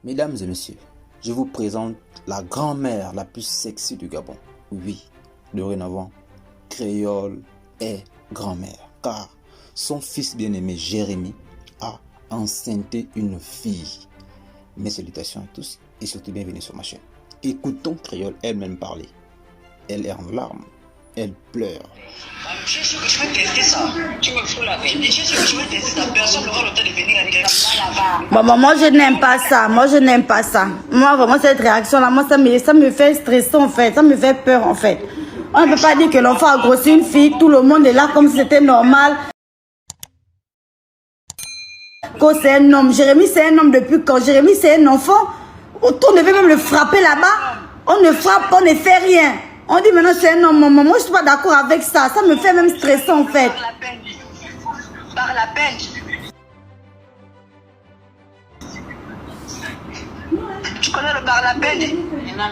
Mesdames et messieurs, je vous présente la grand-mère la plus sexy du Gabon. Oui, dorénavant, Créole est grand-mère, car son fils bien-aimé Jérémy a enceinté une fille. Mes salutations à tous et surtout bienvenue sur ma chaîne. Écoutons Créole elle-même parler. Elle est en larmes, elle pleure. Je suis sûr que tu veux tester ça. Tu me fous la peine. Je suis sûr que tu veux tester ça. Personne n'aura le temps de venir à terre. Maman, moi je n'aime pas ça. Moi je n'aime pas ça. Moi vraiment cette réaction-là, moi ça me fait stresser en fait. Ça me fait peur en fait. On ne peut pas dire que l'enfant a grossi une fille. Tout le monde est là comme si c'était normal. Quand c'est un homme. Jérémy c'est un homme depuis quand? Jérémy c'est un enfant. On devait même le frapper là-bas. On ne frappe, on ne fait rien. On dit maintenant c'est un homme. Maman, moi je suis pas d'accord avec ça. Ça me fait même stresser en fait. Par la peine. Tu connais le par la peine?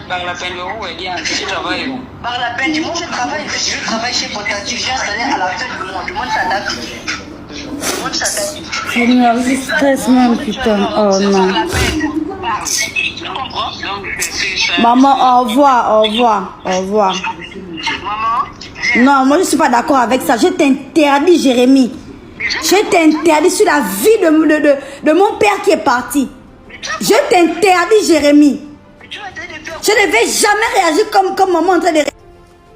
Par la peine, où est bien? Tu travailles où? Par la peine, du monde je travaille. Je travaille chez Potatif. J'ai installé à la fin du monde. Du monde s'adapte. Du monde s'adapte. Seigneur, je stresse même putain. Oh non. Tu comprends? Maman, au revoir, au revoir, au revoir. Maman? Non, moi je suis pas d'accord avec ça. Je t'interdis, Jérémy. Je t'interdis sur la vie de mon père qui est parti. Je t'interdis, Jérémy. Je ne vais jamais réagir comme maman en train de réagir.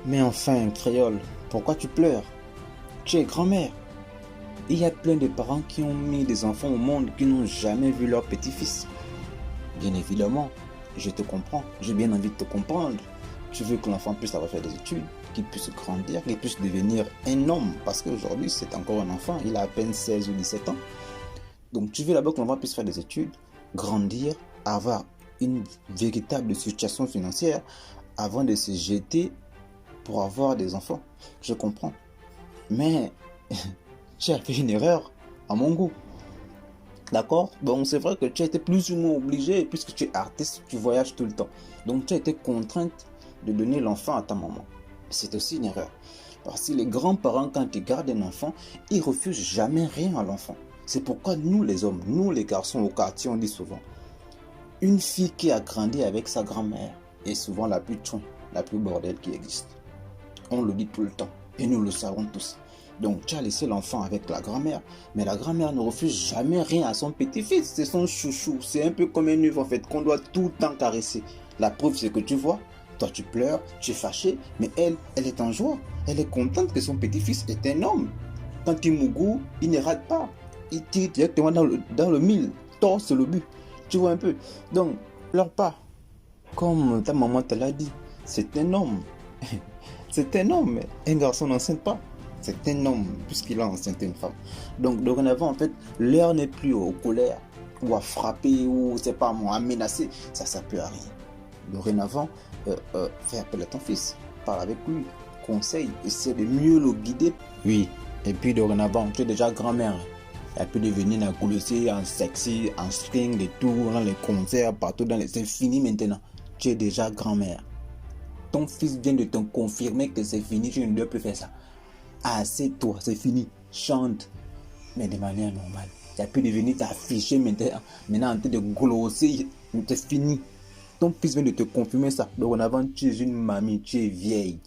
Mais enfin, Créole, pourquoi tu pleures? Tu es grand-mère. Il y a plein de parents qui ont mis des enfants au monde qui n'ont jamais vu leur petit-fils. Bien évidemment, je te comprends. J'ai bien envie de te comprendre. Tu veux que l'enfant puisse avoir fait des études, qu'il puisse grandir, qu'il puisse devenir un homme. Parce qu'aujourd'hui, c'est encore un enfant. Il a à peine 16 ou 17 ans. Donc, tu veux d'abord que l'enfant puisse faire des études, grandir, avoir une véritable situation financière avant de se jeter pour avoir des enfants. Je comprends. Mais tu as fait une erreur à mon goût. D'accord? Donc c'est vrai que tu as été plus ou moins obligé, puisque tu es artiste, tu voyages tout le temps. Donc tu as été contrainte de donner l'enfant à ta maman. C'est aussi une erreur. Parce que les grands-parents, quand ils gardent un enfant, ils refusent jamais rien à l'enfant. C'est pourquoi nous les hommes, nous les garçons au quartier, on dit souvent, une fille qui a grandi avec sa grand-mère est souvent la plus chouin, la plus bordel qui existe. On le dit tout le temps et nous le savons tous. Donc tu as laissé l'enfant avec la grand-mère, mais la grand-mère ne refuse jamais rien à son petit-fils, c'est son chouchou, c'est un peu comme un œuf en fait, qu'on doit tout le temps caresser. La preuve c'est que tu vois, toi tu pleures, tu es fâché, mais elle est en joie, elle est contente que son petit-fils est un homme. Quand il mougou, il ne rate pas, il tire directement dans le mille, tord c'est le but, tu vois un peu. Donc, pleure pas, comme ta maman te l'a dit, c'est un homme, c'est un homme, un garçon n'enseigne pas. C'est un homme, puisqu'il a enceinté une femme. Donc, dorénavant, en fait, l'heure n'est plus aux colères, ou à frapper, ou, c'est pas moi, à menacer. Ça ne peut à rien. Dorénavant, fais appel à ton fils. Parle avec lui, conseille, essaie de mieux le guider. Oui, et puis dorénavant, tu es déjà grand-mère. Elle peut devenir encoulissée, en sexy, en string, et tout, dans les concerts, partout dans les... C'est fini maintenant. Tu es déjà grand-mère. Ton fils vient de te confirmer que c'est fini, tu ne dois plus faire ça. Assieds-toi, c'est fini, chante, mais de manière normale. Tu as pu devenir t'afficher maintenant en train de glosser, c'est fini. Ton fils vient de te confirmer ça. Donc en avant, tu es une mamie, tu es vieille.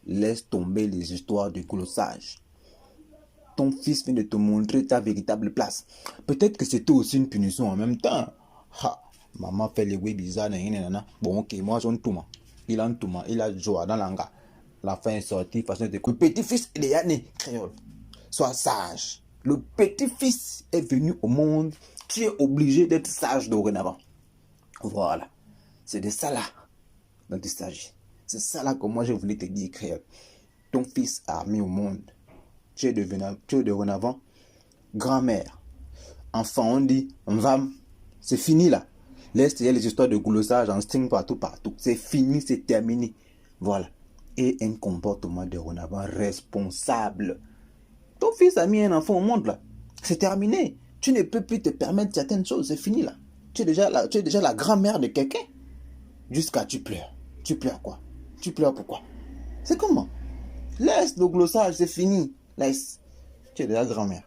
Laisse tomber les histoires de glossage. Ton fils vient de te montrer ta véritable place. Peut-être que c'était aussi une punition en même temps. Ha, maman fait les oui bizarres, bon ok, moi j'en tout. Il a un tout, il a joie dans l'anga. La fin est sortie, façon de le petit-fils, il est né, Créole. Sois sage. Le petit-fils est venu au monde. Tu es obligé d'être sage dorénavant. Voilà. C'est de ça là dont il s'agit. C'est ça là que moi je voulais te dire, Créole. Ton fils a mis au monde. Tu es dorénavant grand-mère. Enfant, on dit, c'est fini là. Laisse les histoires de glossage en string partout. C'est fini, c'est terminé. Voilà. Et un comportement dorénavant responsable. Ton fils a mis un enfant au monde là. C'est terminé. Tu ne peux plus te permettre certaines choses. C'est fini là. Tu es déjà la grand-mère de quelqu'un. Jusqu'à tu pleures. Tu pleures quoi? Tu pleures pourquoi? C'est comment? Laisse le glossage, c'est fini. Laisse. Tu es déjà grand-mère.